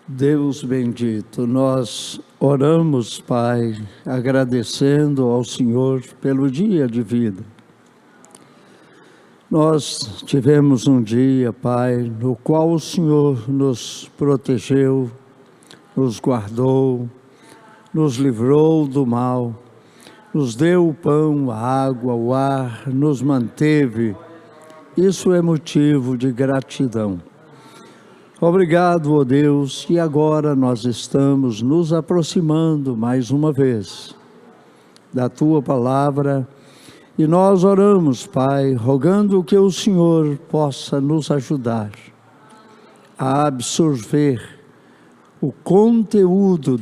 Deus bendito, nós oramos, Pai, agradecendo ao Senhor pelo dia de vida. Nós tivemos um dia, Pai, no qual o Senhor nos protegeu, nos guardou, nos livrou do mal, nos deu o pão, a água, o ar, nos manteve. Isso é motivo de gratidão. Obrigado, ó Deus, e agora nós estamos nos aproximando mais uma vez da Tua Palavra e nós oramos, Pai, rogando que o Senhor possa nos ajudar a absorver o conteúdo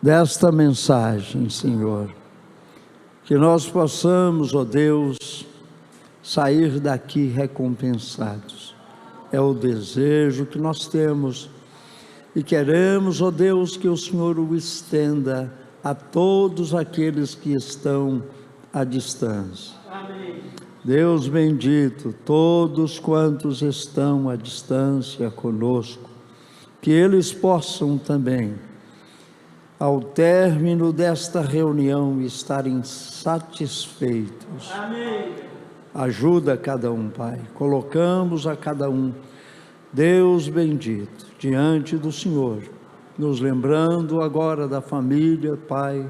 desta mensagem, Senhor. Que nós possamos, ó Deus, sair daqui recompensados. É o desejo que nós temos e queremos, ó Deus, que o Senhor o estenda a todos aqueles que estão à distância. Amém. Deus bendito, todos quantos estão à distância conosco, que eles possam também, ao término desta reunião, estarem satisfeitos. Amém. Ajuda cada um, Pai. Colocamos a cada um, Deus bendito, diante do Senhor, nos lembrando agora da família, Pai,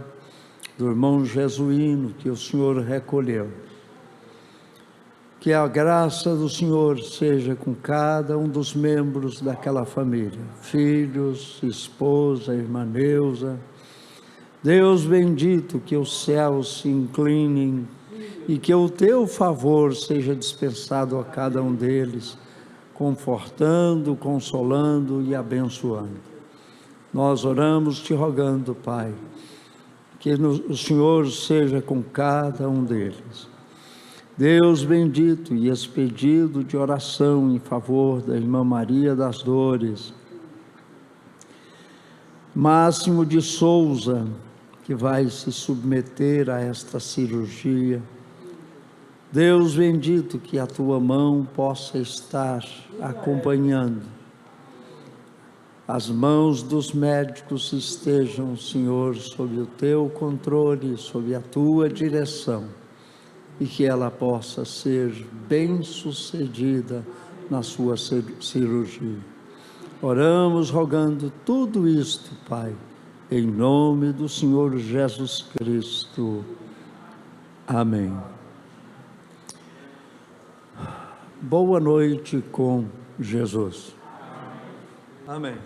do irmão Jesuíno, que o Senhor recolheu. Que a graça do Senhor seja com cada um dos membros daquela família, filhos, esposa, irmã Neuza. Deus bendito, que os céus se inclinem e que o Teu favor seja dispensado a cada um deles, confortando, consolando e abençoando. Nós oramos te rogando, Pai, que o Senhor seja com cada um deles. Deus bendito, e esse pedido de oração em favor da irmã Maria das Dores, Máximo de Souza, que vai se submeter a esta cirurgia. Deus bendito, que a Tua mão possa estar acompanhando. As mãos dos médicos estejam, Senhor, sob o Teu controle, sob a Tua direção, e que ela possa ser bem-sucedida na sua cirurgia. Oramos rogando tudo isto, Pai, em nome do Senhor Jesus Cristo. Amém. Boa noite com Jesus. Amém.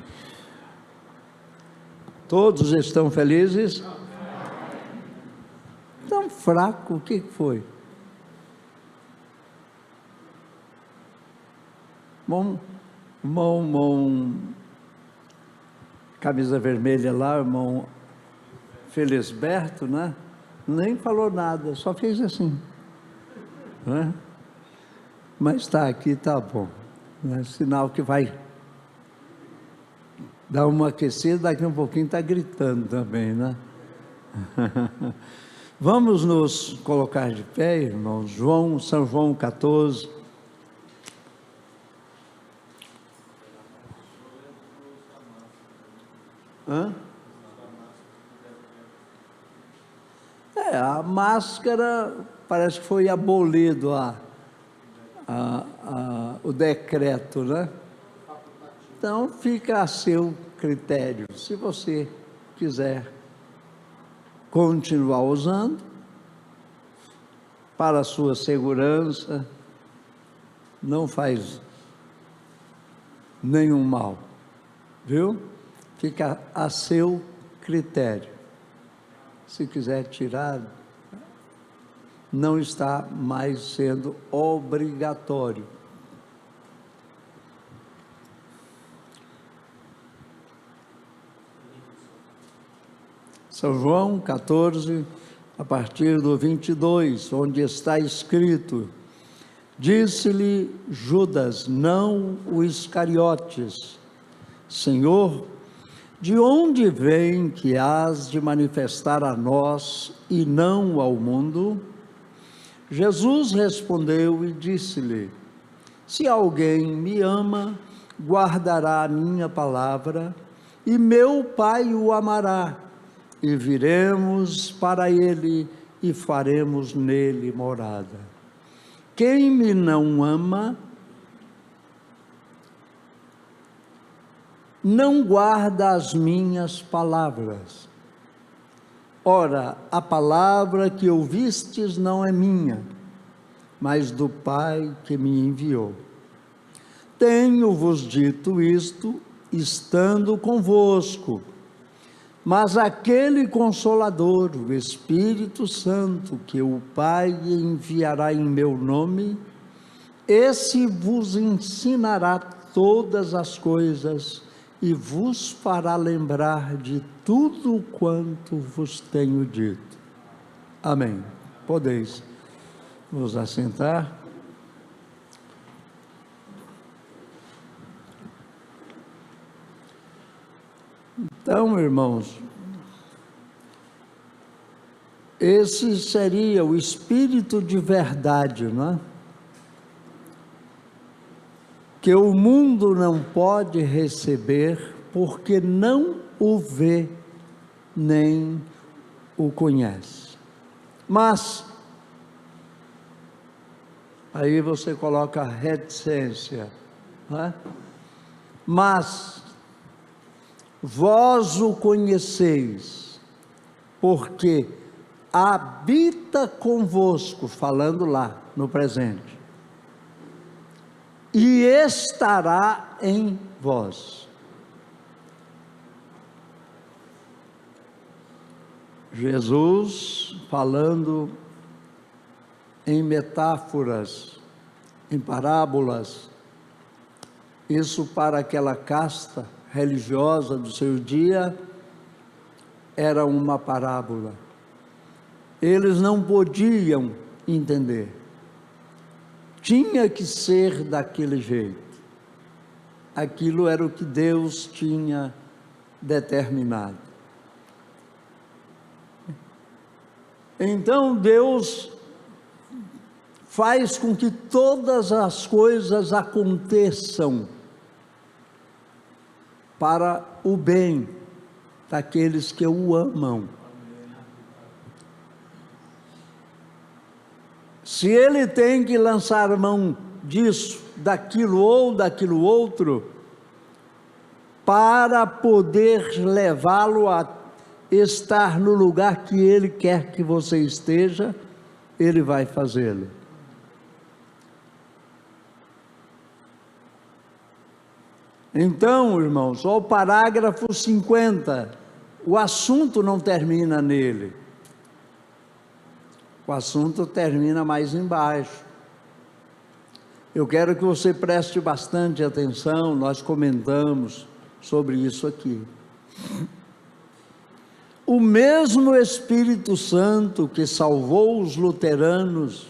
Todos estão felizes? Tão fraco, o que foi? Irmão, camisa vermelha lá, irmão Felisberto, né? Nem falou nada, só fez assim, né? Mas está aqui, está bom, é sinal que vai dar uma aquecida, daqui um pouquinho está gritando também, né? Vamos nos colocar de pé, irmãos. São João 14. A máscara parece que foi abolido o decreto, né? Então fica a seu critério. Se você quiser continuar usando, para a sua segurança, não faz nenhum mal, viu? Fica a seu critério. Se quiser tirar, não está mais sendo obrigatório. São João 14, a partir do 22, onde está escrito: disse-lhe Judas, não o Iscariotes, Senhor, de onde vem que hás de manifestar a nós e não ao mundo? Jesus respondeu e disse-lhe: se alguém me ama, guardará a minha palavra, e meu Pai o amará, e viremos para ele e faremos nele morada. Quem me não ama, não guarda as minhas palavras. Ora, a palavra que ouvistes não é minha, mas do Pai que me enviou. Tenho-vos dito isto, estando convosco, mas aquele Consolador, o Espírito Santo, que o Pai enviará em meu nome, esse vos ensinará todas as coisas e vos fará lembrar de tudo quanto vos tenho dito. Amém. Podeis vos assentar. Então, irmãos, esse seria o Espírito de verdade, não é? Que o mundo não pode receber, porque não o vê, nem o conhece. Mas, aí você coloca reticência, não é? Mas, vós o conheceis, porque habita convosco, falando lá no presente, e estará em vós. Jesus falando em metáforas, em parábolas, isso para aquela casta religiosa do seu dia era uma parábola. Eles não podiam entender. Tinha que ser daquele jeito. Aquilo era o que Deus tinha determinado. Então Deus faz com que todas as coisas aconteçam para o bem daqueles que o amam. Se ele tem que lançar mão disso, daquilo ou daquilo outro, para poder levá-lo a estar no lugar que ele quer que você esteja, ele vai fazê-lo. Então, irmãos, o parágrafo 50, o assunto não termina nele. O assunto termina mais embaixo. Eu quero que você preste bastante atenção, nós comentamos sobre isso aqui. O mesmo Espírito Santo que salvou os luteranos,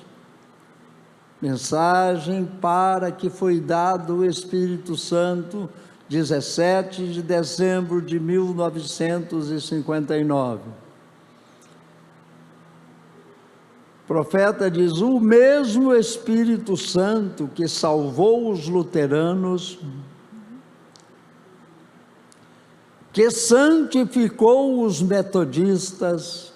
mensagem para que foi dado o Espírito Santo, 17 de dezembro de 1959. O profeta diz: o mesmo Espírito Santo que salvou os luteranos, que santificou os metodistas,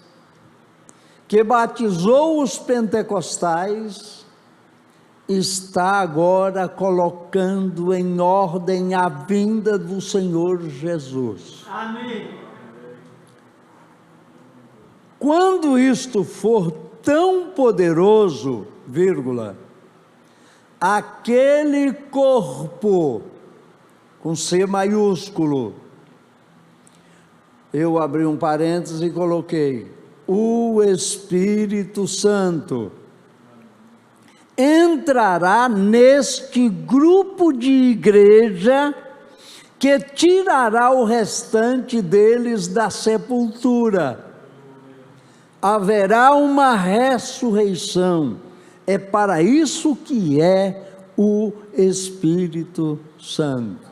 que batizou os pentecostais, está agora colocando em ordem a vinda do Senhor Jesus. Amém. Quando isto for tão poderoso, aquele corpo, com C maiúsculo, eu abri um parênteses e coloquei, o Espírito Santo, entrará neste grupo de igreja, que tirará o restante deles da sepultura. Haverá uma ressurreição. É para isso que é o Espírito Santo.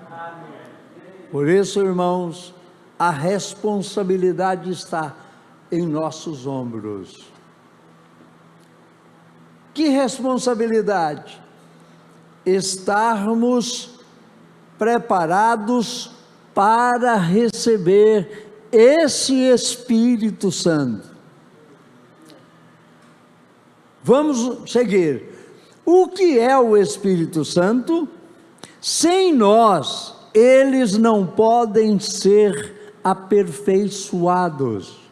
Por isso, irmãos, a responsabilidade está em nossos ombros. Que responsabilidade? Estarmos preparados para receber esse Espírito Santo. Vamos seguir. O que é o Espírito Santo? Sem nós, eles não podem ser aperfeiçoados.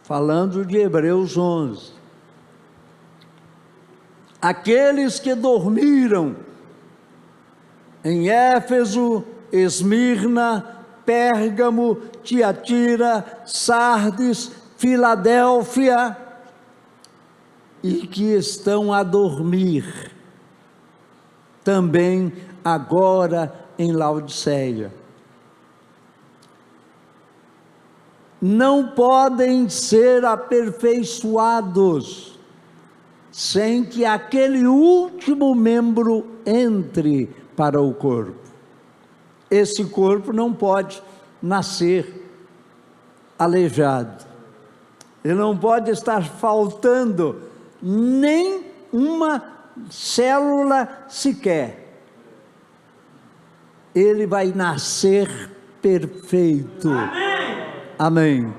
Falando de Hebreus 11. Aqueles que dormiram em Éfeso, Esmirna, Pérgamo, Tiatira, Sardes, Filadélfia, e que estão a dormir também agora em Laodiceia. Não podem ser aperfeiçoados sem que aquele último membro entre para o corpo. Esse corpo não pode nascer aleijado. Ele não pode estar faltando nem uma célula sequer. Ele vai nascer perfeito. Amém. Amém.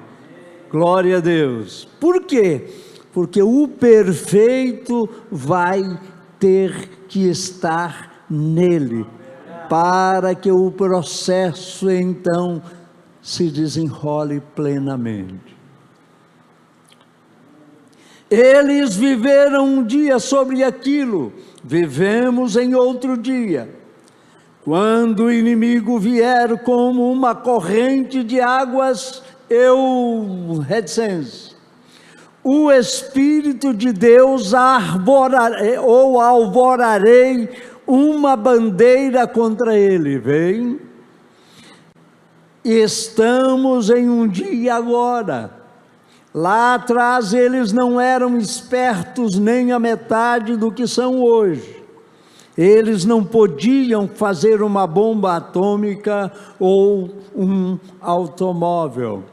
Glória a Deus. Por quê? Porque o perfeito vai ter que estar nele, para que o processo então se desenrole plenamente. Eles viveram um dia sobre aquilo, vivemos em outro dia. Quando o inimigo vier como uma corrente de águas, o Espírito de Deus alvorarei uma bandeira contra ele. Vem, estamos em um dia agora. Lá atrás eles não eram espertos nem a metade do que são hoje. Eles não podiam fazer uma bomba atômica ou um automóvel.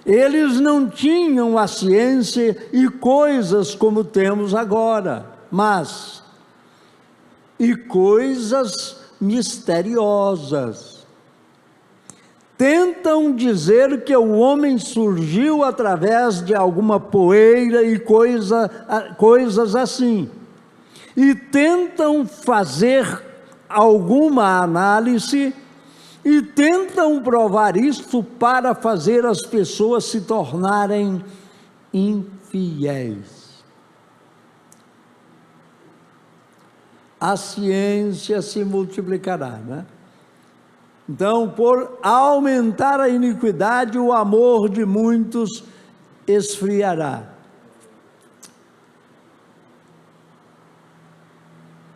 Eles não tinham a ciência e coisas como temos agora, mas coisas misteriosas. Tentam dizer que o homem surgiu através de alguma poeira e coisas assim. E tentam fazer alguma análise e tentam provar isso para fazer as pessoas se tornarem infiéis. A ciência se multiplicará, né? Então, por aumentar a iniquidade, o amor de muitos esfriará.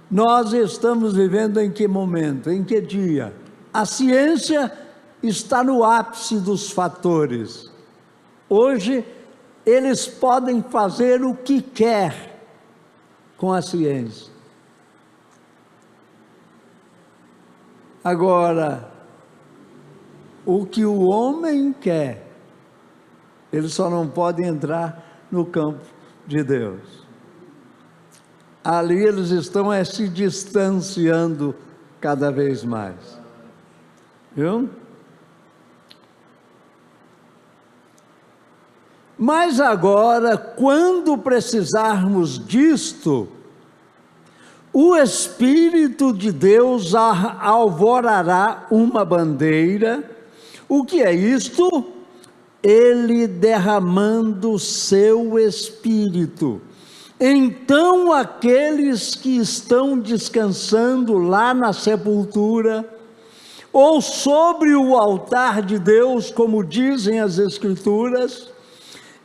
Nós estamos vivendo em que momento? Em que dia? A ciência está no ápice dos fatores. Hoje, eles podem fazer o que quer com a ciência. Agora, o que o homem quer, ele só não pode entrar no campo de Deus. Ali eles estão se distanciando cada vez mais. Viu? Mas agora, quando precisarmos disto, o Espírito de Deus alvorará uma bandeira. O que é isto? Ele derramando o seu Espírito. Então aqueles que estão descansando lá na sepultura, ou sobre o altar de Deus, como dizem as Escrituras,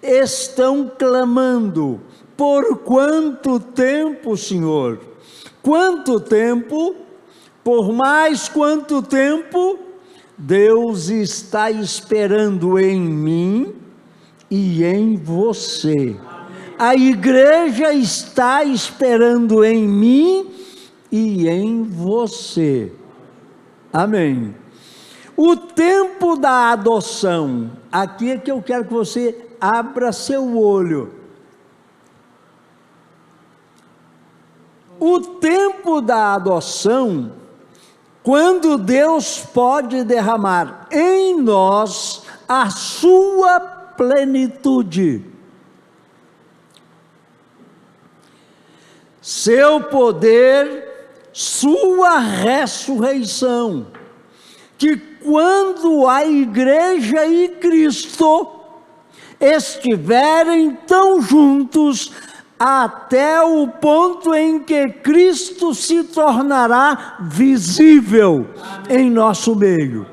estão clamando: por quanto tempo, Senhor? Quanto tempo? Por mais quanto tempo? Deus está esperando em mim e em você. A igreja está esperando em mim e em você. Amém. O tempo da adoção, aqui é que eu quero que você abra seu olho. O tempo da adoção quando Deus pode derramar em nós a sua plenitude, seu poder, sua ressurreição, que quando a igreja e Cristo estiverem tão juntos, até o ponto em que Cristo se tornará visível em nosso meio.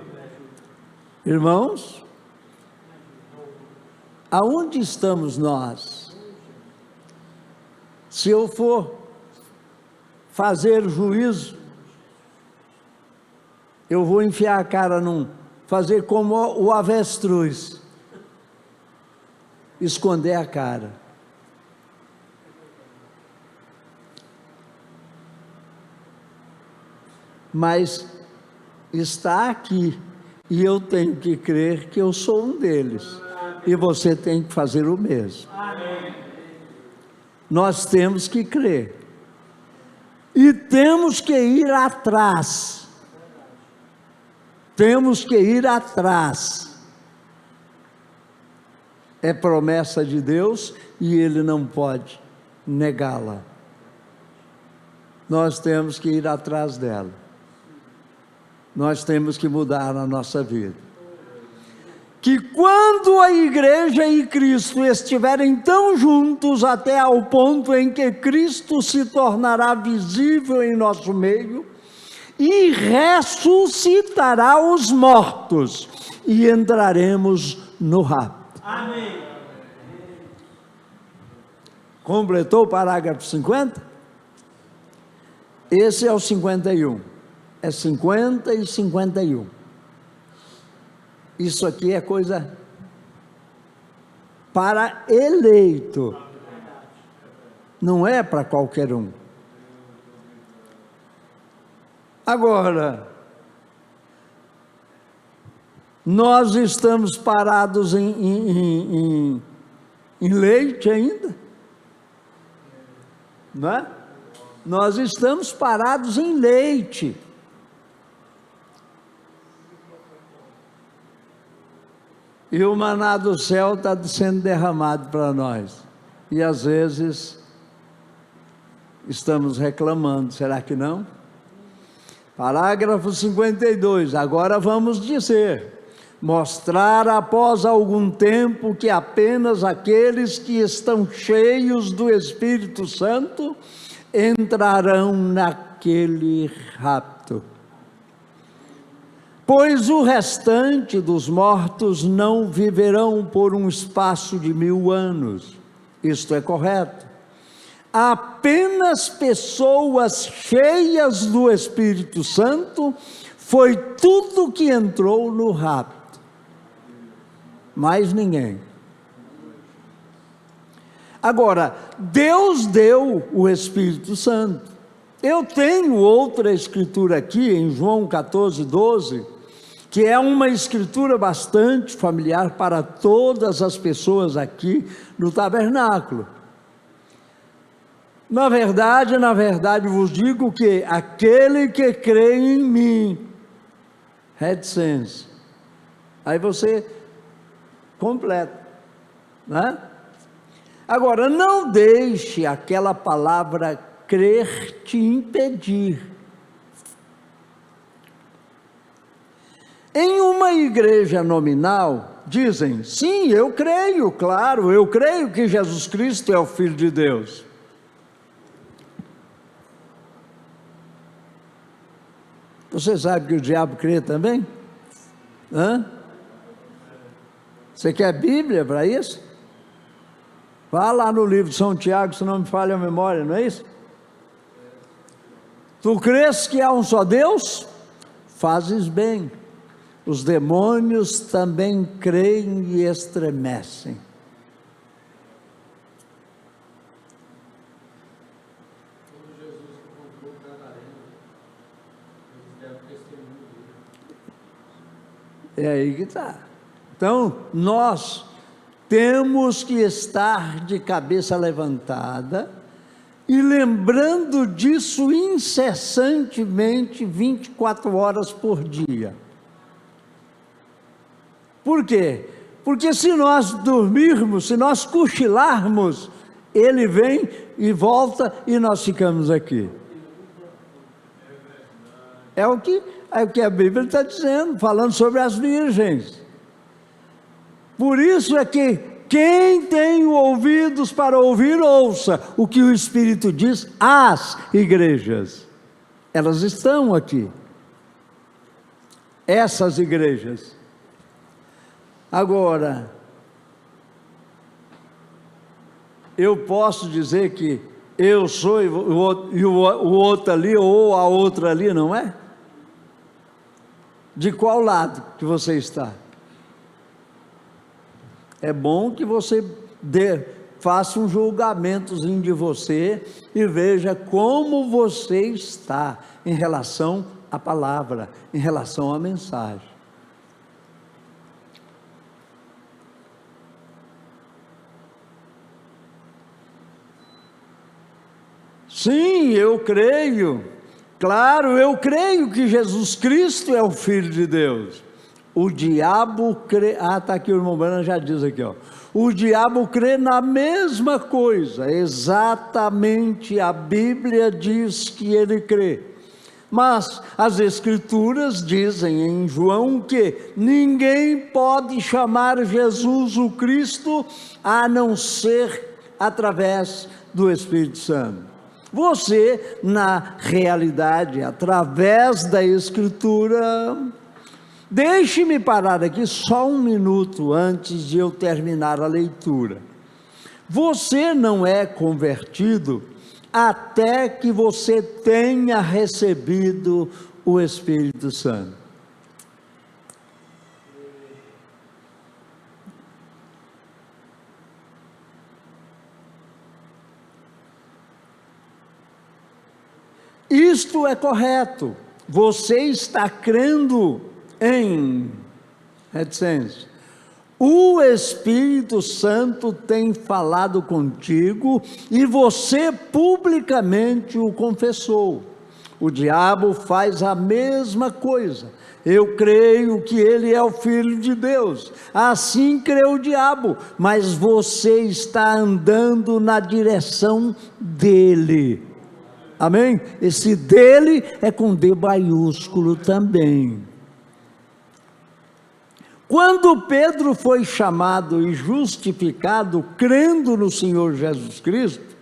Irmãos, aonde estamos nós? Se eu for fazer juízo, eu vou enfiar a cara fazer como o avestruz, esconder a cara. Mas está aqui, e eu tenho que crer que eu sou um deles, e você tem que fazer o mesmo. Nós temos que crer, e temos que ir atrás, é promessa de Deus, e Ele não pode negá-la, nós temos que ir atrás dela. Nós temos que mudar a nossa vida. Que quando a igreja e Cristo estiverem tão juntos, até ao ponto em que Cristo se tornará visível em nosso meio, e ressuscitará os mortos, e entraremos no rapto. Amém. Completou o parágrafo 50? Esse é o 51. É 50 e 51. Isso aqui é coisa para eleito, não é para qualquer um. Agora, nós estamos parados em leite ainda, não é? Nós estamos parados em leite. E o maná do céu está sendo derramado para nós. E às vezes estamos reclamando, será que não? Parágrafo 52, agora vamos dizer: mostrar após algum tempo que apenas aqueles que estão cheios do Espírito Santo entrarão naquele rapto. Pois o restante dos mortos não viverão por um espaço de 1000 anos. Isto é correto. Apenas pessoas cheias do Espírito Santo foi tudo que entrou no rapto. Mais ninguém. Agora, Deus deu o Espírito Santo. Eu tenho outra escritura aqui em João 14:12, que é uma escritura bastante familiar para todas as pessoas aqui no tabernáculo. Na verdade vos digo que aquele que crê em mim, reticência, aí você completa, né? Agora, não deixe aquela palavra crer te impedir. Em uma igreja nominal, dizem, sim, eu creio, claro, eu creio que Jesus Cristo é o Filho de Deus. Você sabe que o diabo crê também? Você quer Bíblia para isso? Vá lá no livro de São Tiago, se não me falha a memória, não é isso? Tu crês que há um só Deus? Fazes bem. Os demônios também creem e estremecem. É aí que está. Então, nós temos que estar de cabeça levantada, e lembrando disso incessantemente, 24 horas por dia. Por quê? Porque se nós dormirmos, se nós cochilarmos, ele vem e volta e nós ficamos aqui. É o que a Bíblia está dizendo, falando sobre as virgens. Por isso é que quem tem ouvidos para ouvir, ouça o que o Espírito diz às igrejas. Elas estão aqui. Essas igrejas. Agora, eu posso dizer que eu sou e o outro ali, ou a outra ali, não é? De qual lado que você está? É bom que você faça um julgamentozinho de você e veja como você está em relação à palavra, em relação à mensagem. Sim, eu creio, claro, eu creio que Jesus Cristo é o Filho de Deus. O diabo crê, está aqui o irmão Branham já diz aqui, o diabo crê na mesma coisa, exatamente a Bíblia diz que ele crê. Mas as Escrituras dizem em João que ninguém pode chamar Jesus o Cristo a não ser através do Espírito Santo. Você, na realidade, através da Escritura, deixe-me parar aqui só um minuto antes de eu terminar a leitura. Você não é convertido até que você tenha recebido o Espírito Santo. Isto é correto. Você está crendo em reticência. O Espírito Santo tem falado contigo e você publicamente o confessou. O diabo faz a mesma coisa. Eu creio que ele é o Filho de Deus. Assim crê o diabo, mas você está andando na direção dele. Amém? Esse dele é com D maiúsculo também. Quando Pedro foi chamado e justificado, crendo no Senhor Jesus Cristo,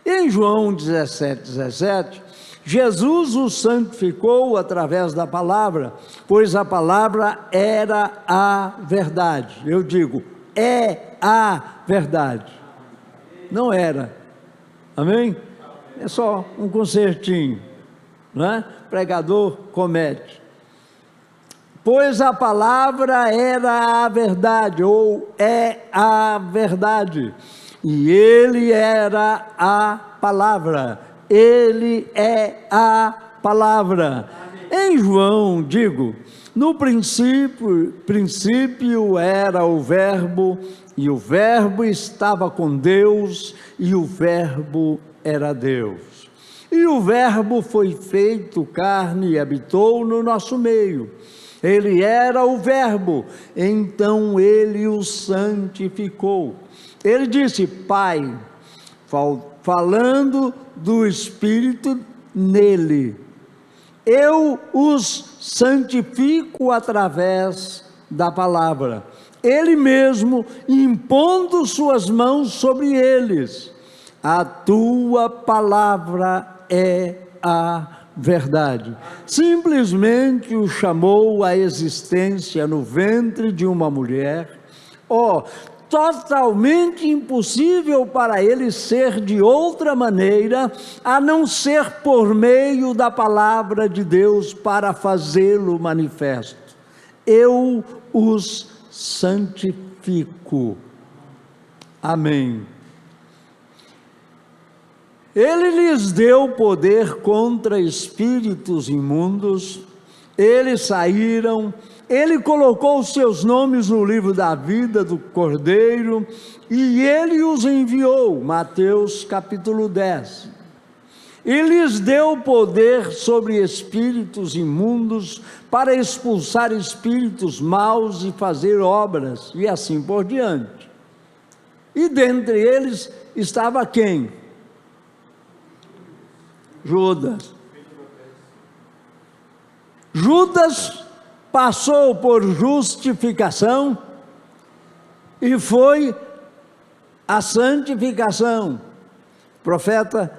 em João 17, Jesus o santificou através da palavra, pois a palavra era a verdade. Eu digo, é a verdade. Não era. Amém? É só um concertinho, não é? Pregador comete. Pois a palavra era a verdade, ou é a verdade, e ele era a palavra, ele é a palavra. Em João, digo, no princípio era o verbo, e o verbo estava com Deus, e o verbo era Deus. E o verbo foi feito carne e habitou no nosso meio. Ele era o verbo, então ele o santificou. Ele disse, Pai, falando do Espírito nele, eu os santifico através da palavra. Ele mesmo impondo suas mãos sobre eles. A tua palavra é a verdade. Simplesmente o chamou à existência no ventre de uma mulher. Totalmente impossível para ele ser de outra maneira, a não ser por meio da palavra de Deus para fazê-lo manifesto. Eu os santifico. Amém. Ele lhes deu poder contra espíritos imundos, eles saíram, ele colocou os seus nomes no livro da vida do Cordeiro e ele os enviou, Mateus capítulo 10. E lhes deu poder sobre espíritos imundos para expulsar espíritos maus e fazer obras, e assim por diante. E dentre eles estava quem? Judas. Judas passou por justificação e foi a santificação. O profeta,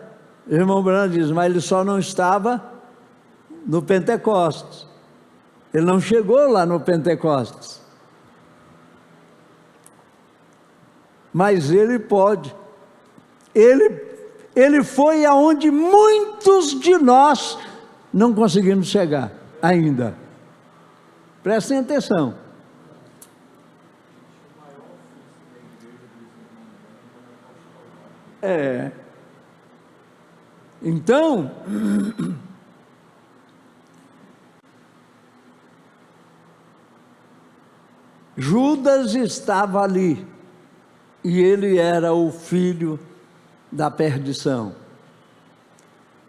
irmão Brando diz, mas ele só não estava no Pentecostes. Ele não chegou lá no Pentecostes. Mas ele pode. Ele foi aonde muitos de nós não conseguimos chegar ainda. Prestem atenção. Então, Judas estava ali, e ele era o filho da perdição.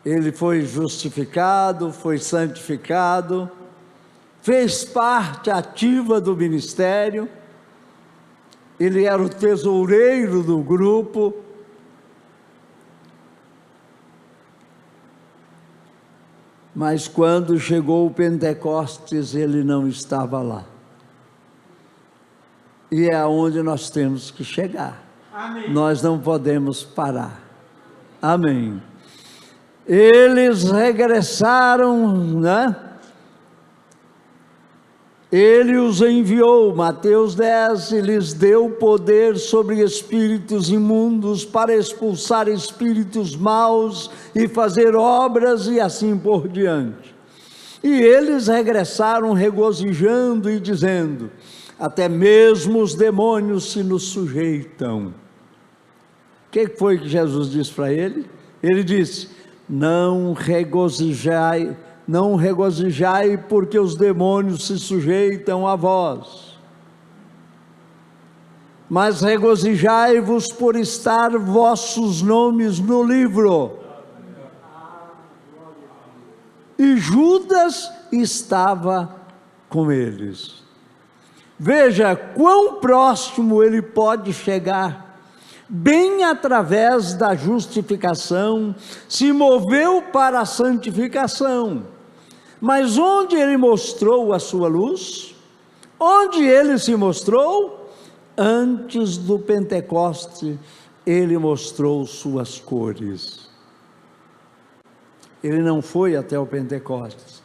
Ele foi justificado, foi santificado, fez parte ativa do ministério, ele era o tesoureiro do grupo, mas quando chegou o Pentecostes, ele não estava lá. E é aonde nós temos que chegar. Amém. Nós não podemos parar. Amém. Eles regressaram, né? Ele os enviou, Mateus 10, e lhes deu poder sobre espíritos imundos para expulsar espíritos maus e fazer obras e assim por diante. E eles regressaram regozijando e dizendo, até mesmo os demônios se nos sujeitam. O que foi que Jesus disse para ele? Ele disse, não regozijai, porque os demônios se sujeitam a vós, mas regozijai-vos por estar vossos nomes no livro. E Judas estava com eles. Veja quão próximo ele pode chegar. Bem através da justificação, se moveu para a santificação. Mas onde ele mostrou a sua luz? Onde ele se mostrou? Antes do Pentecoste, ele mostrou suas cores. Ele não foi até o Pentecostes.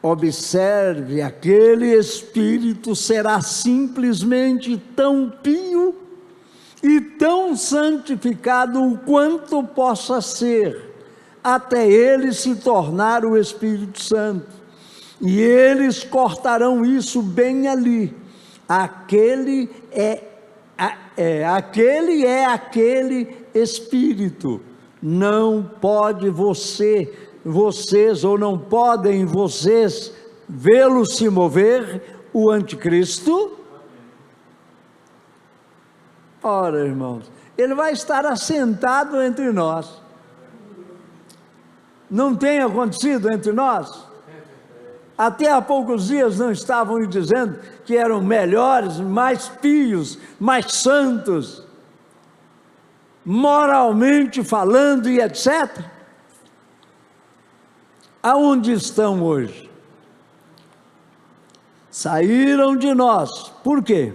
Observe, aquele espírito será simplesmente tão pio e tão santificado o quanto possa ser, até ele se tornar o Espírito Santo. E eles cortarão isso bem ali. Aquele é aquele Espírito. Não pode vocês, ou não podem vocês vê-lo se mover, o anticristo. Ora, irmãos, ele vai estar assentado entre nós. Não tem acontecido entre nós? Até há poucos dias não estavam dizendo que eram melhores, mais pios, mais santos, moralmente falando e etc. Aonde estão hoje? Saíram de nós. Por quê?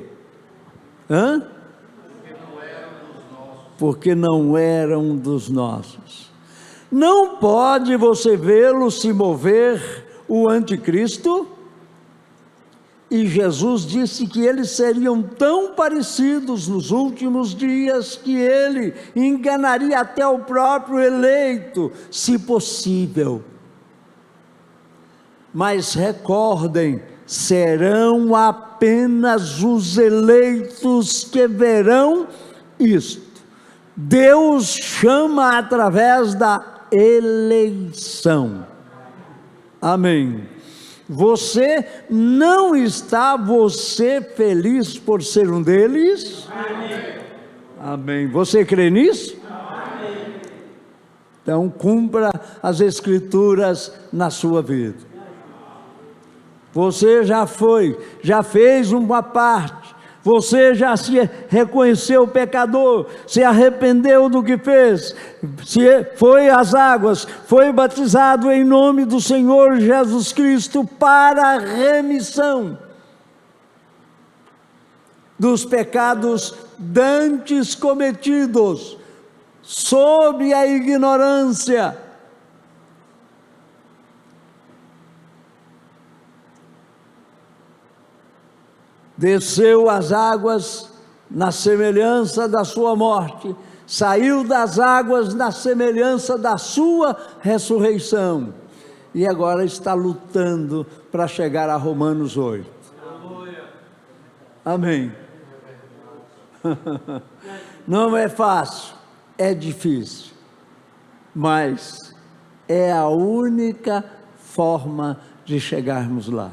Porque não eram dos nossos. Não pode você vê-lo se mover, o anticristo. E Jesus disse que eles seriam tão parecidos nos últimos dias que ele enganaria até o próprio eleito, se possível. Mas recordem, serão apenas os eleitos que verão isto. Deus chama através da eleição. Amém. Você não está feliz por ser um deles? Amém. Amém. Você crê nisso? Amém. Então cumpra as Escrituras na sua vida. Você já fez uma parte. Você já se reconheceu pecador, se arrependeu do que fez, foi às águas, foi batizado em nome do Senhor Jesus Cristo para a remissão dos pecados dantes cometidos, sob a ignorância. Desceu às águas na semelhança da sua morte, saiu das águas na semelhança da sua ressurreição, e agora está lutando para chegar a Romanos 8. Amém. Não é fácil, é difícil, mas é a única forma de chegarmos lá.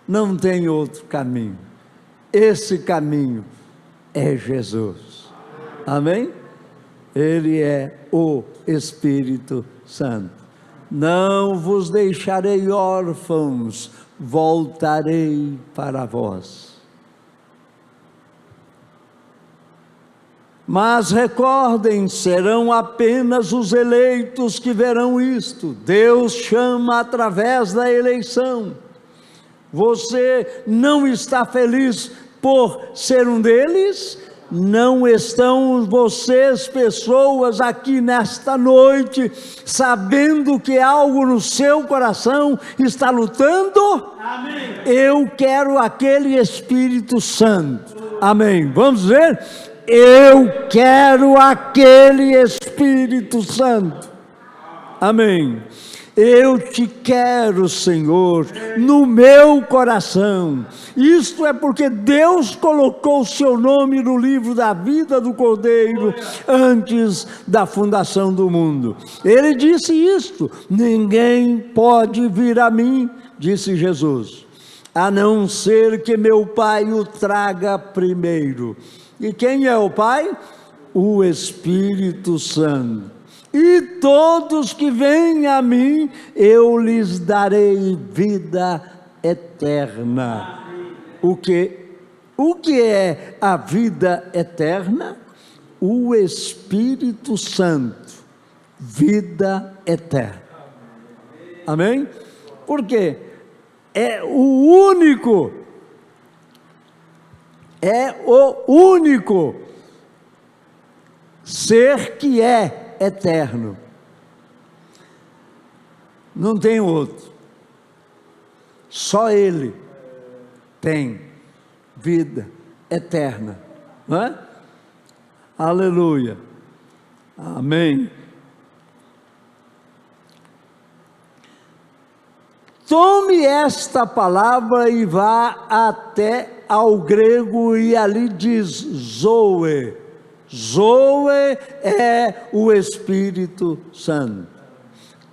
Não tem outro caminho. Esse caminho é Jesus. Amém? Ele é o Espírito Santo. Não vos deixarei órfãos, voltarei para vós. Mas recordem, serão apenas os eleitos que verão isto. Deus chama através da eleição. Você não está feliz por ser um deles? Não estão vocês, pessoas, aqui nesta noite, sabendo que algo no seu coração está lutando? Amém. Eu quero aquele Espírito Santo. Amém. Vamos ver? Eu quero aquele Espírito Santo. Amém. Eu te quero, Senhor, no meu coração. Isto é porque Deus colocou o seu nome no livro da vida do Cordeiro antes da fundação do mundo. Ele disse isto: ninguém pode vir a mim, disse Jesus, a não ser que meu Pai o traga primeiro. E quem é o Pai? O Espírito Santo. E todos que vêm a mim, eu lhes darei vida eterna. O que é a vida eterna? O Espírito Santo, vida eterna. Amém? Porque é o único ser que é eterno. Não tem outro. Só Ele tem vida eterna, não é? Aleluia. Amém. Tome esta palavra e vá até ao grego, e ali diz Zoe. Zoe é o Espírito Santo.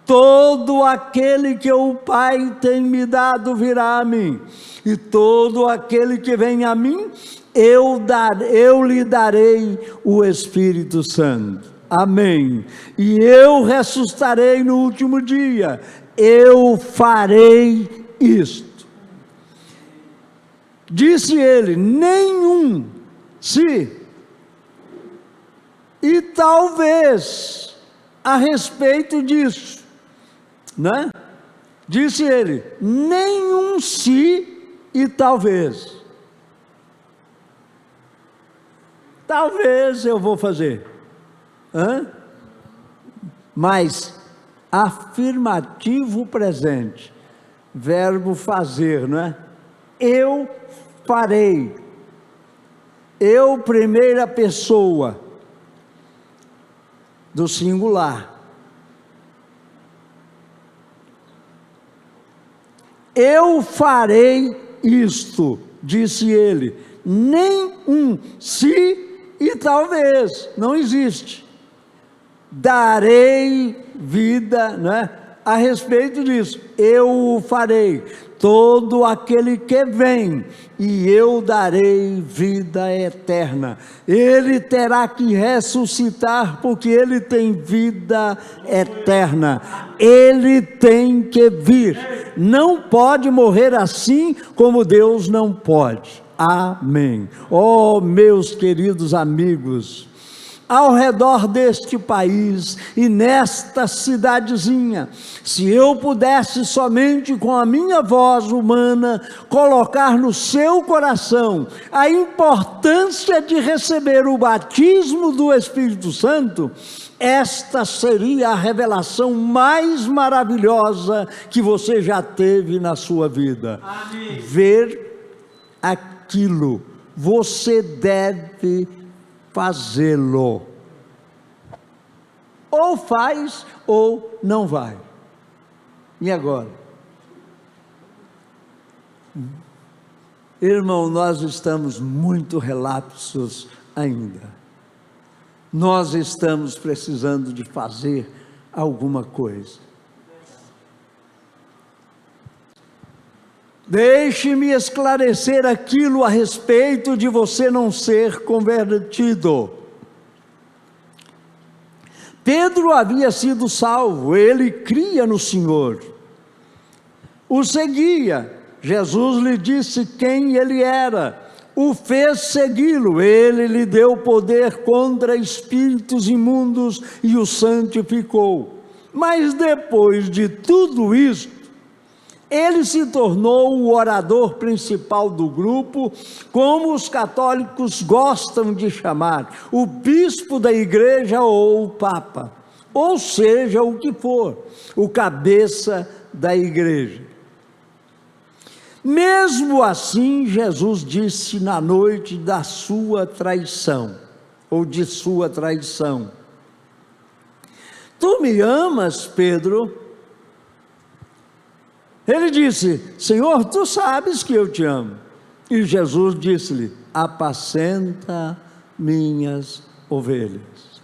Todo aquele que o Pai tem me dado virá a mim, e todo aquele que vem a mim, eu lhe darei o Espírito Santo. Amém. E eu ressuscitarei no último dia. Eu farei isto. Disse ele: nenhum se... E talvez, a respeito disso, né? Disse ele: nenhum se e talvez. Talvez eu vou fazer. Mas afirmativo presente, verbo fazer, não é? Eu farei. Eu, primeira pessoa do singular. Eu farei isto, disse ele. Nem um se e talvez, não existe. Darei vida, né? a respeito disso: eu o farei, todo aquele que vem, e eu darei vida eterna. Ele terá que ressuscitar, porque ele tem vida eterna. Ele tem que vir. Não pode morrer assim como Deus não pode. Amém. Oh, meus queridos amigos, ao redor deste país e nesta cidadezinha, se eu pudesse somente com a minha voz humana colocar no seu coração a importância de receber o batismo do Espírito Santo, esta seria a revelação mais maravilhosa que você já teve na sua vida. Amém. Ver aquilo, você deve fazê-lo. Ou faz ou não vai. E agora? Irmão, nós estamos muito relapsos ainda. Nós estamos precisando de fazer alguma coisa. Deixe-me esclarecer aquilo a respeito de você não ser convertido. Pedro havia sido salvo, ele cria no Senhor, o seguia. Jesus lhe disse quem ele era, o fez segui-lo, ele lhe deu poder contra espíritos imundos e o santificou. Mas depois de tudo isso, ele se tornou o orador principal do grupo, como os católicos gostam de chamar, o bispo da igreja ou o papa, ou seja, o que for, o cabeça da igreja. Mesmo assim, Jesus disse na noite da sua traição, ou de sua traição: tu me amas, Pedro? Ele disse: Senhor, tu sabes que eu te amo. E Jesus disse-lhe: apacenta minhas ovelhas.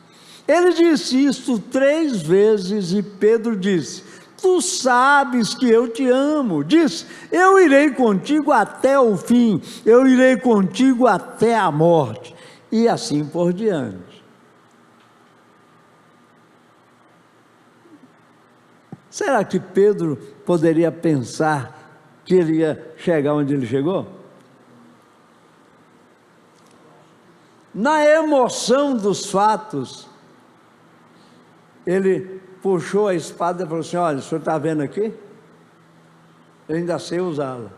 Ele disse isto 3 vezes e Pedro disse: tu sabes que eu te amo. Disse: eu irei contigo até o fim, eu irei contigo até a morte. E assim por diante. Será que Pedro poderia pensar que ele ia chegar onde ele chegou? Na emoção dos fatos, ele puxou a espada e falou assim: olha, o senhor está vendo aqui? Eu ainda sei usá-la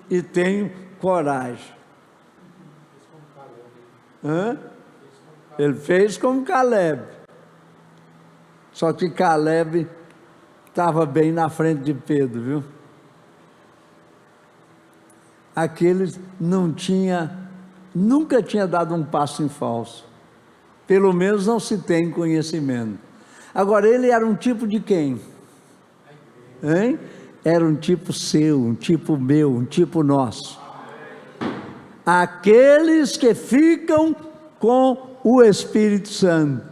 e tenho coragem. Ele fez como Caleb, só que Caleb estava bem na frente de Pedro, viu? Aquele nunca tinha dado um passo em falso, pelo menos não se tem conhecimento. Agora, ele era um tipo de quem? Hein? Era um tipo seu, um tipo meu, um tipo nosso. Aqueles que ficam com o Espírito Santo.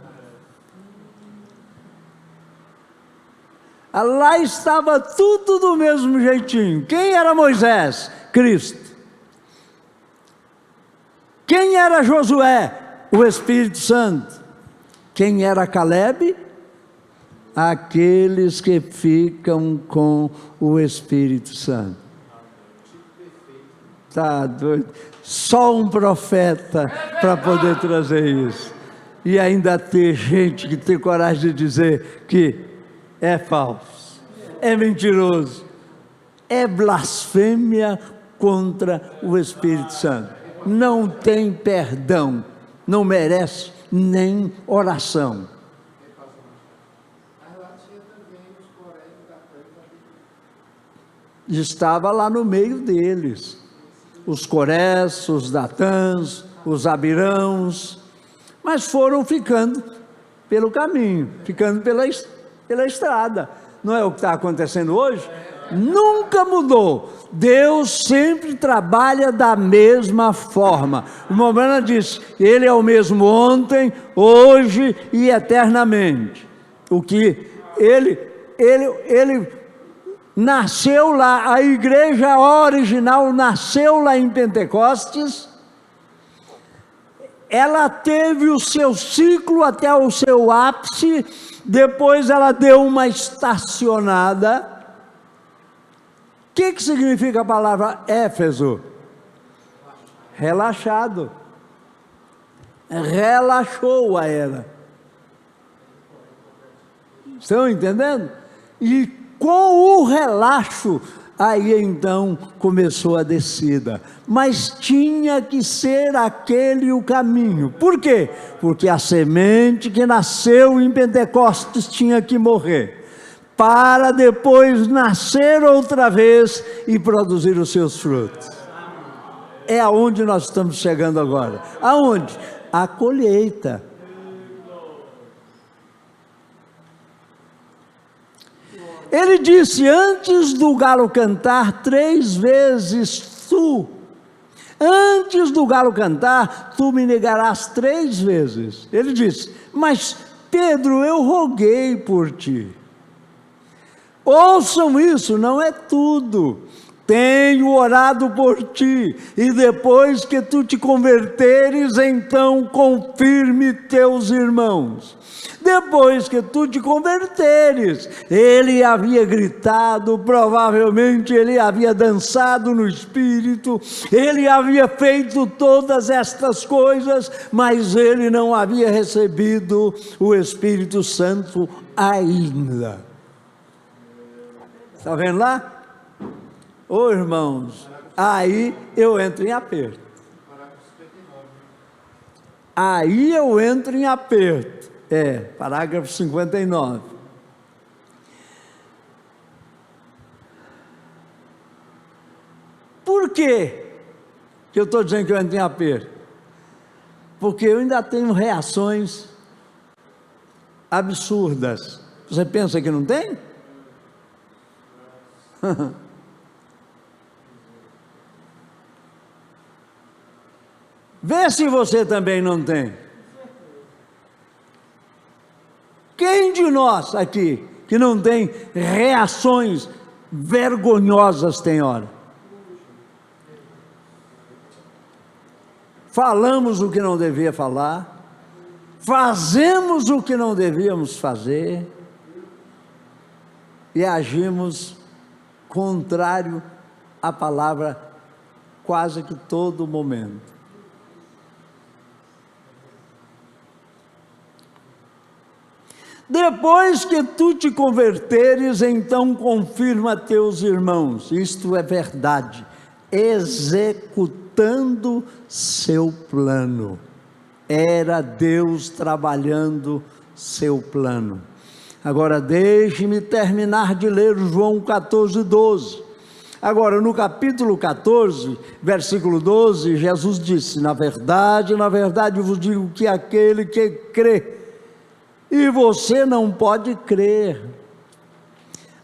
Lá estava tudo do mesmo jeitinho. Quem era Moisés? Cristo. Quem era Josué? O Espírito Santo. Quem era Caleb? Aqueles que ficam com o Espírito Santo. Tá doido? Só um profeta para poder trazer isso. E ainda ter gente que tem coragem de dizer que é falso, é mentiroso, é blasfêmia contra o Espírito Santo. Não tem perdão, não merece nem oração. Estava lá no meio deles, os Corés, os Datãs, os Abirãos, mas foram ficando pelo caminho, ficando pela estrada. Não é o que está acontecendo hoje? Nunca mudou. Deus sempre trabalha da mesma forma. O Momana diz: Ele é o mesmo ontem, hoje e eternamente. O que Ele ele nasceu lá, a igreja original nasceu lá em Pentecostes, ela teve o seu ciclo até o seu ápice, depois ela deu uma estacionada. O que significa a palavra Éfeso? Relaxado. Relaxou a era. Estão entendendo? E com o relaxo, aí então começou a descida. Mas tinha que ser aquele o caminho. Por quê? Porque a semente que nasceu em Pentecostes tinha que morrer, para depois nascer outra vez e produzir os seus frutos. É aonde nós estamos chegando agora. Aonde? A colheita. Ele disse: antes do galo cantar 3 vezes antes do galo cantar, tu me negarás 3 vezes. Ele disse: mas Pedro, eu roguei por ti. Ouçam isso, não é tudo. Tenho orado por ti, e depois que tu te converteres, então confirme teus irmãos. Depois que tu te converteres, ele havia gritado, provavelmente ele havia dançado no Espírito, ele havia feito todas estas coisas, mas ele não havia recebido o Espírito Santo ainda. Está vendo lá? Ô irmãos, aí eu entro em aperto. Aí eu entro em aperto. Parágrafo 59. Por quê que eu estou dizendo que eu entro em aperto? Porque eu ainda tenho reações absurdas. Você pensa que não tem? Vê se você também não tem. Quem de nós aqui que não tem reações vergonhosas tem hora? Falamos o que não devia falar, fazemos o que não devíamos fazer e agimos contrário à palavra quase que todo momento. Depois que tu te converteres, então confirma teus irmãos. Isto é verdade. Executando seu plano. Era Deus trabalhando seu plano. Agora deixe-me terminar de ler João 14, 12. Agora no capítulo 14, versículo 12, Jesus disse: na verdade vos digo que aquele que crê, e você não pode crer.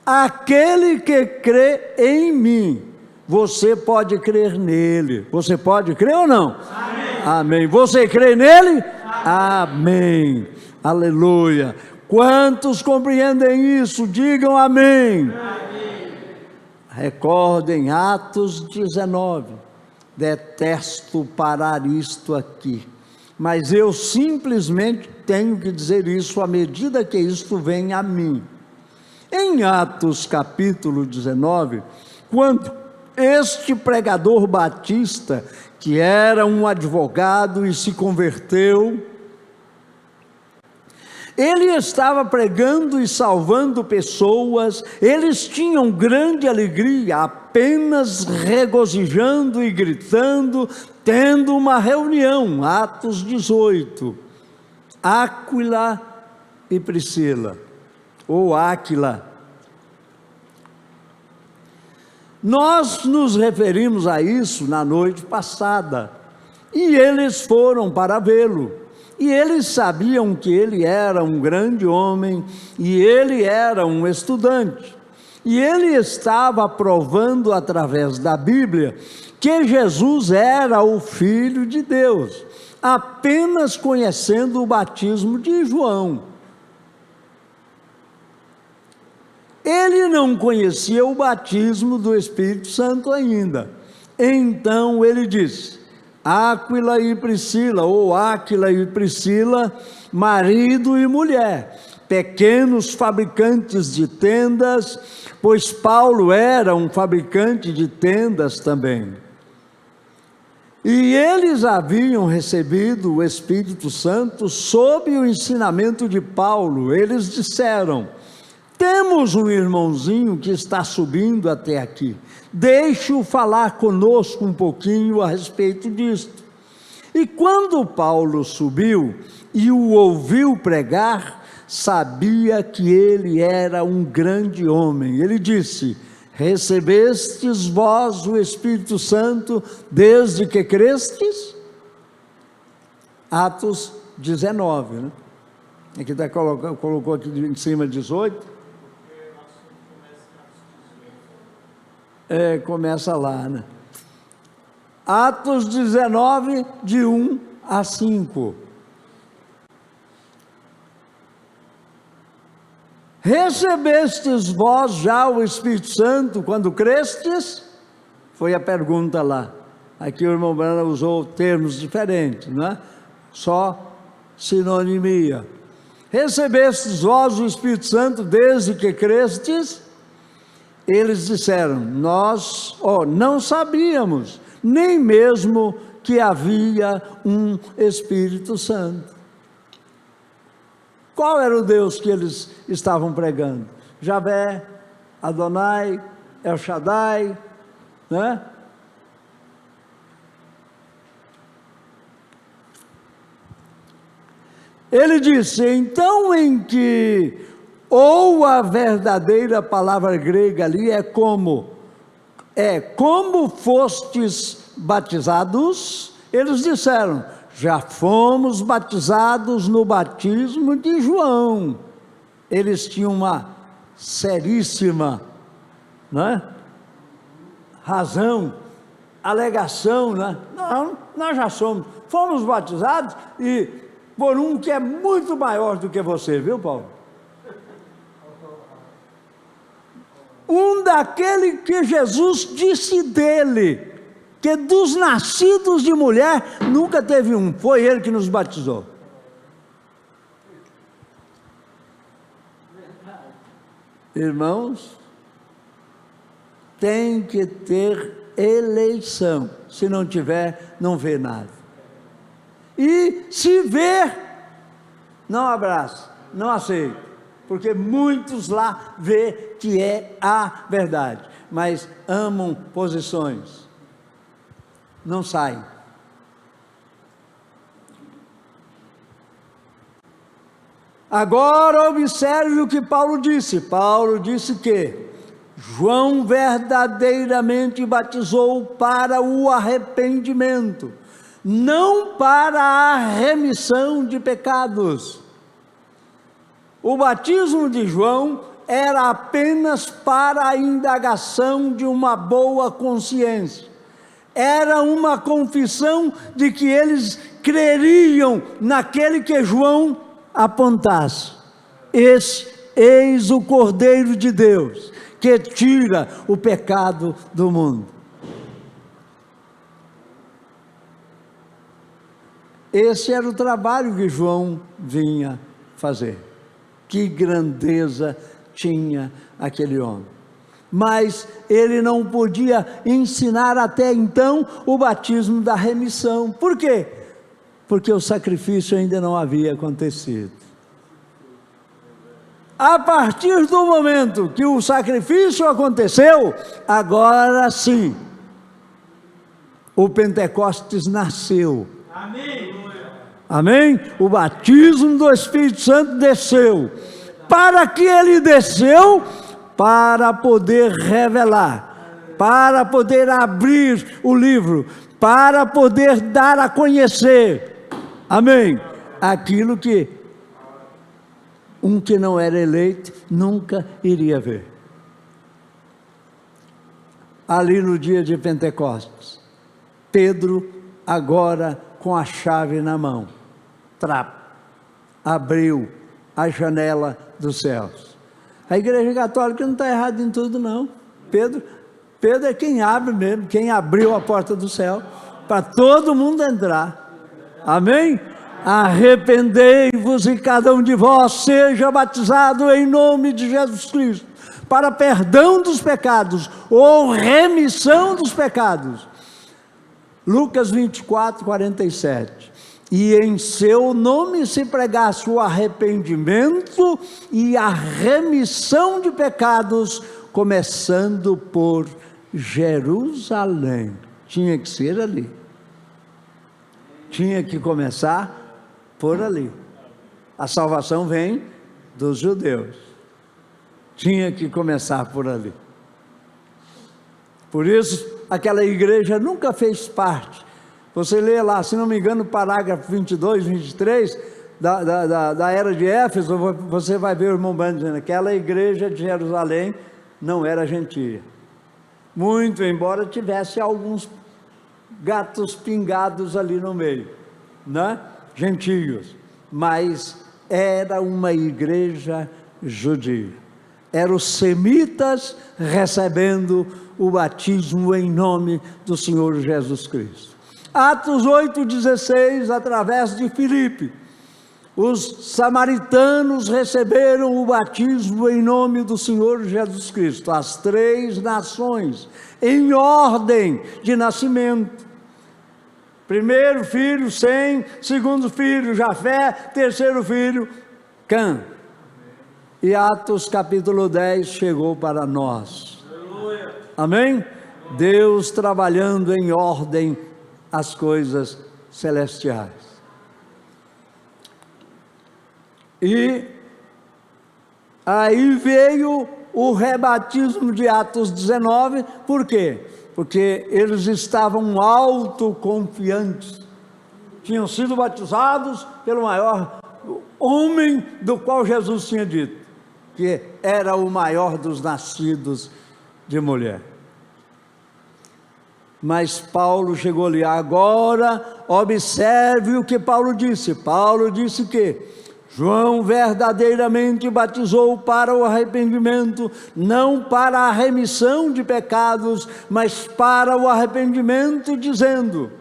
Aquele que crê em mim, você pode crer nele. Você pode crer ou não? Amém. Amém. Você crê nele? Amém. Aleluia. Quantos compreendem isso? Digam amém. Amém. Recordem Atos 19. Detesto parar isto aqui, mas eu simplesmente tenho que dizer isso à medida que isto vem a mim. Em Atos capítulo 19, quando este pregador batista, que era um advogado e se converteu, ele estava pregando e salvando pessoas, eles tinham grande alegria, apenas regozijando e gritando, tendo uma reunião. Atos 18, Áquila e Priscila, ou Áquila. Nós nos referimos a isso na noite passada, e eles foram para vê-lo, e eles sabiam que ele era um grande homem, e ele era um estudante, e ele estava provando através da Bíblia que Jesus era o Filho de Deus, apenas conhecendo o batismo de João. Ele não conhecia o batismo do Espírito Santo ainda. Então ele disse: Áquila e Priscila, ou Áquila e Priscila, marido e mulher, pequenos fabricantes de tendas, pois Paulo era um fabricante de tendas também. E eles haviam recebido o Espírito Santo sob o ensinamento de Paulo. Eles disseram: temos um irmãozinho que está subindo até aqui, deixe-o falar conosco um pouquinho a respeito disto. E quando Paulo subiu e o ouviu pregar, sabia que ele era um grande homem. Ele disse: recebestes vós o Espírito Santo desde que crestes? Atos 19, né? Aqui está, colocou aqui em cima 18. Começa lá, né? Atos 19, de 1 a 5. Recebestes vós já o Espírito Santo quando crestes? Foi a pergunta lá. Aqui o irmão Brana usou termos diferentes, né? Só sinonimia. Recebestes vós o Espírito Santo desde que crestes? Eles disseram: nós não sabíamos, nem mesmo que havia um Espírito Santo. Qual era o Deus que eles estavam pregando? Javé, Adonai, El Shaddai, né? Ele disse: então, em que, ou a verdadeira palavra grega ali como fostes batizados? Eles disseram: já fomos batizados no batismo de João. Eles tinham uma seríssima, né, razão, alegação, né? Não, nós já fomos batizados e por um que é muito maior do que você, viu, Paulo? Um daquele que Jesus disse dele, que dos nascidos de mulher nunca teve um, foi ele que nos batizou. Irmãos, tem que ter eleição. Se não tiver, não vê nada. E se ver, não abraça, não aceita, porque muitos lá vê que é a verdade, mas amam posições, não saem. Agora observe o que Paulo disse. Paulo disse que João verdadeiramente batizou para o arrependimento, não para a remissão de pecados. O batismo de João era apenas para a indagação de uma boa consciência. Era uma confissão de que eles creriam naquele que João apontasse. Eis o Cordeiro de Deus, que tira o pecado do mundo. Esse era o trabalho que João vinha fazer. Que grandeza tinha aquele homem. Mas ele não podia ensinar até então o batismo da remissão. Por quê? Porque o sacrifício ainda não havia acontecido. A partir do momento que o sacrifício aconteceu, agora sim, o Pentecostes nasceu. Amém. Amém? O batismo do Espírito Santo desceu. Para que ele desceu? Para poder revelar, para poder abrir o livro, para poder dar a conhecer, amém, aquilo que um que não era eleito nunca iria ver. Ali no dia de Pentecostes, Pedro, agora com a chave na mão, abriu a janela dos céus. A Igreja Católica não está errada em tudo, não. Pedro é quem abre mesmo, quem abriu a porta do céu para todo mundo entrar. Amém? Arrependei-vos e cada um de vós seja batizado em nome de Jesus Cristo, para perdão dos pecados ou remissão dos pecados. Lucas 24, 47. E em seu nome se pregasse o arrependimento e a remissão de pecados, começando por Jerusalém. Tinha que ser ali. Tinha que começar por ali. A salvação vem dos judeus. Tinha que começar por ali. Por isso, aquela igreja nunca fez parte. Você lê lá, se não me engano, o parágrafo 22, 23 da era de Éfeso, você vai ver o irmão Branham dizendo: aquela igreja de Jerusalém não era gentia. Muito embora tivesse alguns gatos pingados ali no meio, né? Gentios, mas era uma igreja judia. Eram os semitas recebendo o batismo em nome do Senhor Jesus Cristo. Atos 8,16, através de Filipe, os samaritanos receberam o batismo em nome do Senhor Jesus Cristo. As 3 nações, em ordem de nascimento. Primeiro filho, Sem. Segundo filho, Jafé. Terceiro filho, Cã. E Atos capítulo 10 chegou para nós. Aleluia. Amém? Deus trabalhando em ordem as coisas celestiais. E aí veio o rebatismo de Atos 19, por quê? Porque eles estavam autoconfiantes, tinham sido batizados pelo maior homem do qual Jesus tinha dito, que era o maior dos nascidos de mulher. Mas Paulo chegou ali. Agora observe o que Paulo disse. Paulo disse que João verdadeiramente batizou para o arrependimento, não para a remissão de pecados, mas para o arrependimento, dizendo: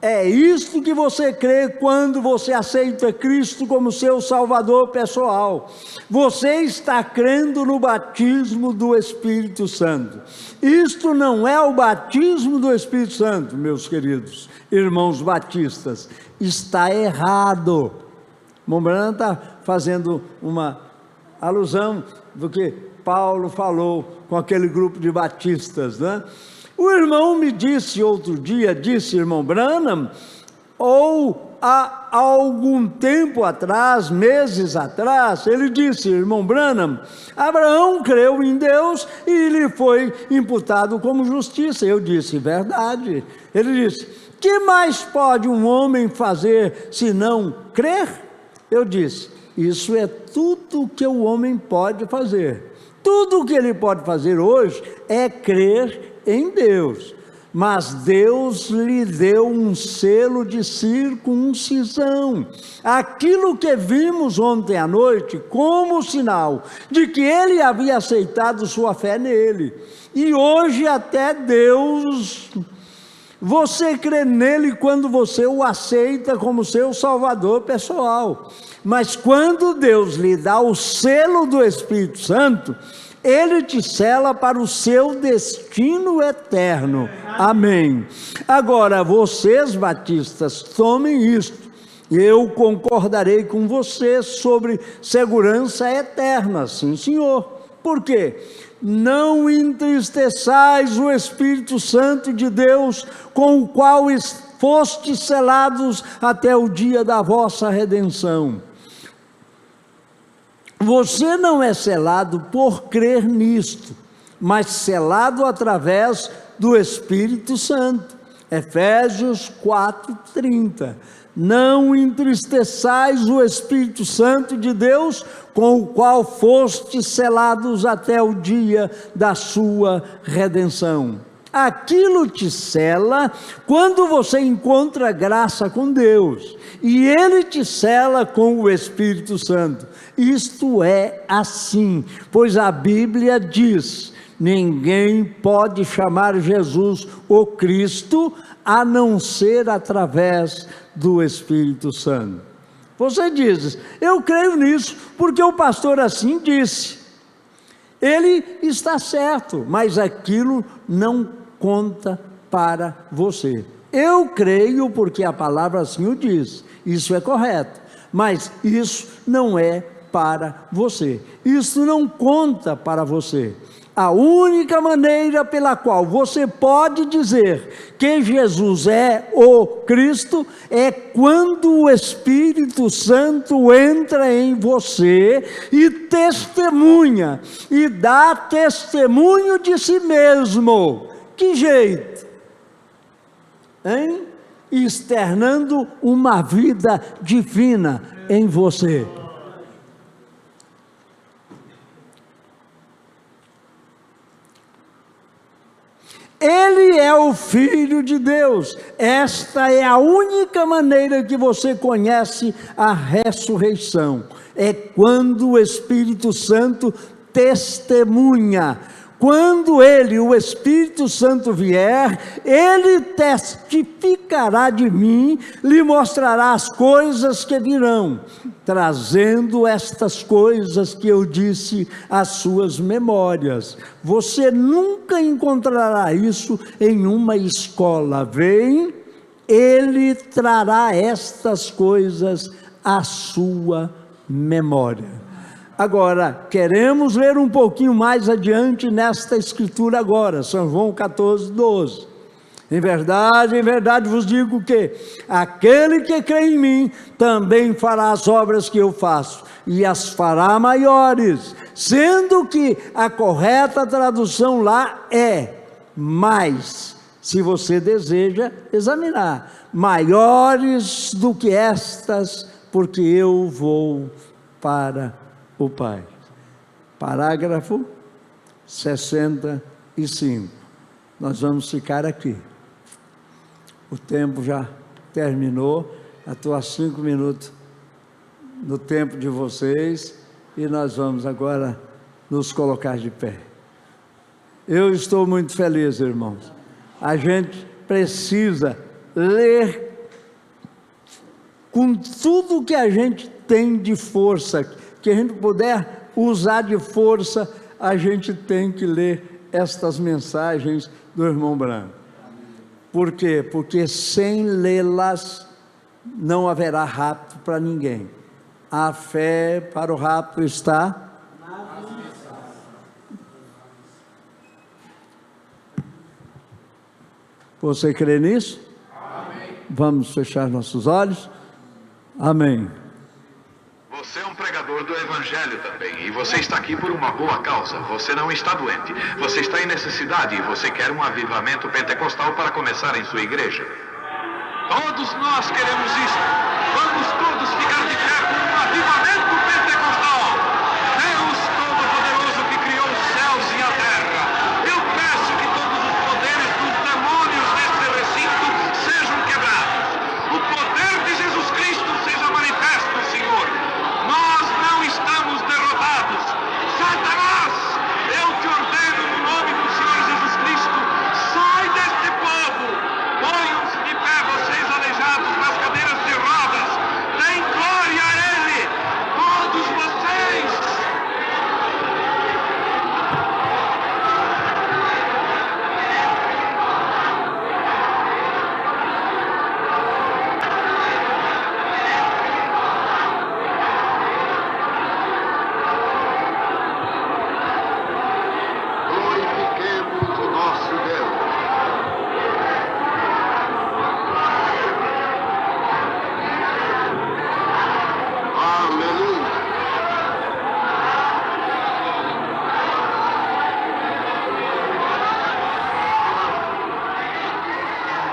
é isto que você crê quando você aceita Cristo como seu Salvador pessoal. Você está crendo no batismo do Espírito Santo. Isto não é o batismo do Espírito Santo, meus queridos irmãos batistas. Está errado. Mombrana está fazendo uma alusão do que Paulo falou com aquele grupo de batistas, né? O irmão me disse outro dia, disse irmão Branham, ou há algum tempo atrás, meses atrás, ele disse: irmão Branham, Abraão creu em Deus e lhe foi imputado como justiça. Eu disse: verdade. Ele disse: que mais pode um homem fazer senão crer? Eu disse: isso é tudo que o homem pode fazer. Tudo o que ele pode fazer hoje é crer em Deus, mas Deus lhe deu um selo de circuncisão, aquilo que vimos ontem à noite como sinal de que ele havia aceitado sua fé nele, e hoje até Deus, você crê nele quando você o aceita como seu Salvador pessoal, mas quando Deus lhe dá o selo do Espírito Santo, ele te sela para o seu destino eterno. Amém. Agora, vocês batistas, tomem isto. Eu concordarei com vocês sobre segurança eterna. Sim, senhor. Por quê? Não entristeçais o Espírito Santo de Deus, com o qual fostes selados até o dia da vossa redenção. Você não é selado por crer nisto, mas selado através do Espírito Santo. Efésios 4:30. Não entristeçais o Espírito Santo de Deus, com o qual fostes selados até o dia da sua redenção. Aquilo te sela quando você encontra graça com Deus, e Ele te sela com o Espírito Santo. Isto é assim, pois a Bíblia diz: ninguém pode chamar Jesus o Cristo, a não ser através do Espírito Santo. Você diz: eu creio nisso, porque o pastor assim disse. Ele está certo, mas aquilo não conta para você. Eu creio porque a palavra assim o diz, isso é correto, mas isso não é para você, isso não conta para você. A única maneira pela qual você pode dizer que Jesus é o Cristo é quando o Espírito Santo entra em você e testemunha, e dá testemunho de si mesmo. Que jeito? Hein? Externando uma vida divina em você. Ele é o Filho de Deus. Esta é a única maneira que você conhece a ressurreição. É quando o Espírito Santo testemunha. Quando Ele, o Espírito Santo vier, Ele testificará de mim, lhe mostrará as coisas que virão, trazendo estas coisas que eu disse às suas memórias. Você nunca encontrará isso em uma escola. Vem, Ele trará estas coisas à sua memória. Agora, queremos ler um pouquinho mais adiante nesta escritura agora, São João 14, 12. Em verdade vos digo que aquele que crê em mim também fará as obras que eu faço, e as fará maiores, sendo que a correta tradução lá é mais, se você deseja examinar, maiores do que estas, porque eu vou para o Pai. Parágrafo 65. Nós vamos ficar aqui. O tempo já terminou. Estou há 5 minutos no tempo de vocês, e nós vamos agora nos colocar de pé. Eu estou muito feliz, irmãos. A gente precisa ler com tudo que a gente tem de força, que a gente puder usar de força, a gente tem que ler estas mensagens do irmão Branco. Por quê? Porque sem lê-las não haverá rapto para ninguém. A fé para o rapto está nas mensagens. Você crê nisso? Amém. Vamos fechar nossos olhos. Amém. Você é um pregador do Evangelho também, e você está aqui por uma boa causa. Você não está doente, você está em necessidade e você quer um avivamento pentecostal para começar em sua igreja. Todos nós queremos isso.